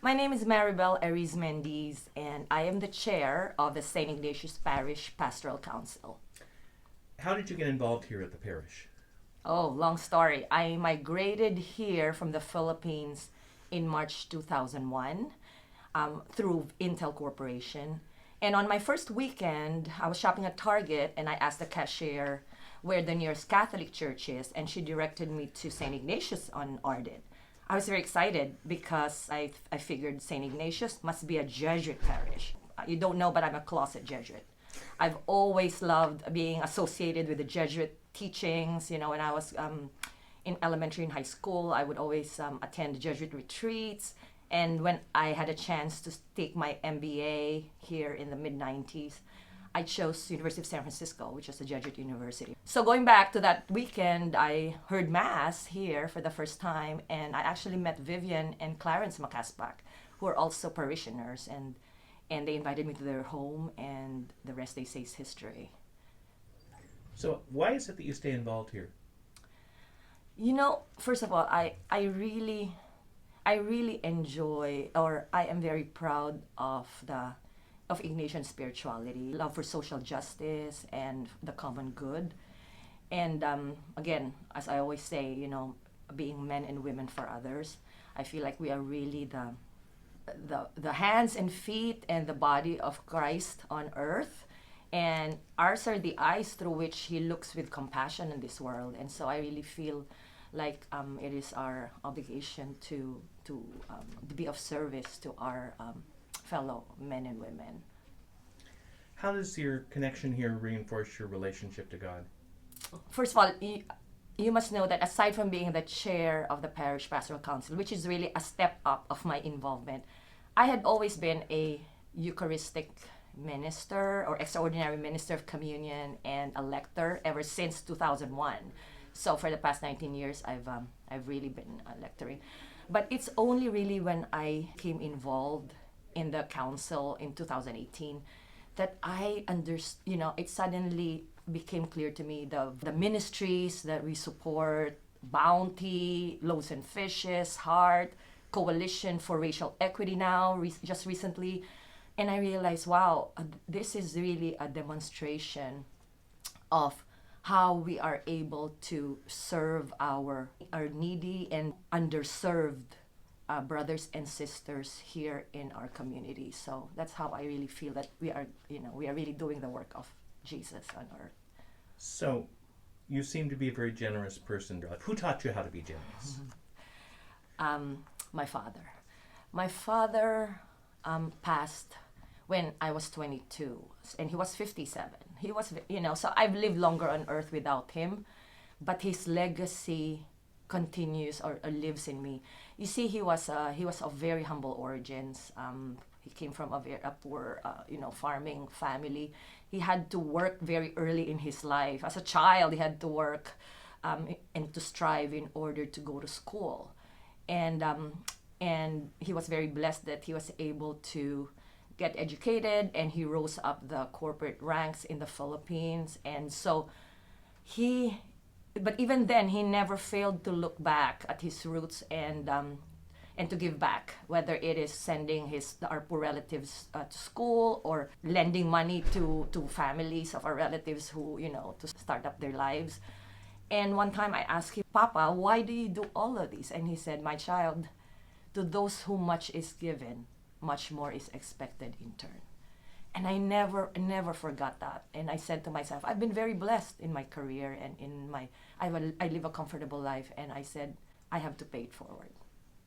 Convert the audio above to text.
My name is Maribel Arizmendiz, and I am the chair of the St. Ignatius Parish Pastoral Council. How did you get involved here at the parish? Oh, long story. I migrated here from the Philippines in March 2001 through Intel Corporation. And on my first weekend, I was shopping at Target, and I asked the cashier where the nearest Catholic church is, and she directed me to St. Ignatius on Ardent. I was very excited because I figured St. Ignatius must be a Jesuit parish. You don't know, but I'm a closet Jesuit. I've always loved being associated with the Jesuit teachings. You know, when I was in elementary and high school, I would always attend Jesuit retreats. And when I had a chance to take my MBA here in the mid-90s, I chose University of San Francisco, which is a Jesuit university. So going back to that weekend, I heard Mass here for the first time, and I actually met Vivian and Clarence Macaspac, who are also parishioners, and they invited me to their home, and the rest they say is history. So why is it that you stay involved here? You know, first of all, I really enjoy, or I am very proud of Ignatian spirituality, love for social justice and the common good. And again, as I always say, you know, being men and women for others, I feel like we are really the hands and feet and the body of Christ on earth. And ours are the eyes through which he looks with compassion in this world. And so I really feel like it is our obligation to be of service to our fellow men and women. How does your connection here reinforce your relationship to God? First of all, you must know that aside from being the chair of the Parish Pastoral Council, which is really a step up of my involvement, I had always been a Eucharistic minister or extraordinary minister of communion and a lector ever since 2001. So for the past 19 years, I've really been lecturing. But it's only really when I came involved in the council in 2018 that I understood, you know, it suddenly became clear to me the ministries that we support, Bounty, Loaves and Fishes, Heart, Coalition for Racial Equity now, just recently. And I realized, wow, this is really a demonstration of how we are able to serve our needy and underserved brothers and sisters here in our community. So that's how I really feel that we are really doing the work of Jesus on earth. So you seem to be a very generous person. Who taught you how to be generous? My father. My father passed when I was 22, and he was 57. He was, so I've lived longer on earth without him, but his legacy continues or lives in me. You see, he was of very humble origins. He came from a poor, farming family. He had to work very early in his life. As a child, he had to work and to strive in order to go to school. And he was very blessed that he was able to get educated, and he rose up the corporate ranks in the Philippines. And so but even then, he never failed to look back at his roots and to give back, whether it is sending our poor relatives to school or lending money to families of our relatives who, to start up their lives. And one time I asked him, Papa, why do you do all of this? And he said, my child, to those whom much is given, much more is expected in turn. And I never forgot that. And I said to myself, I've been very blessed in my career and I live a comfortable life. And I said, I have to pay it forward.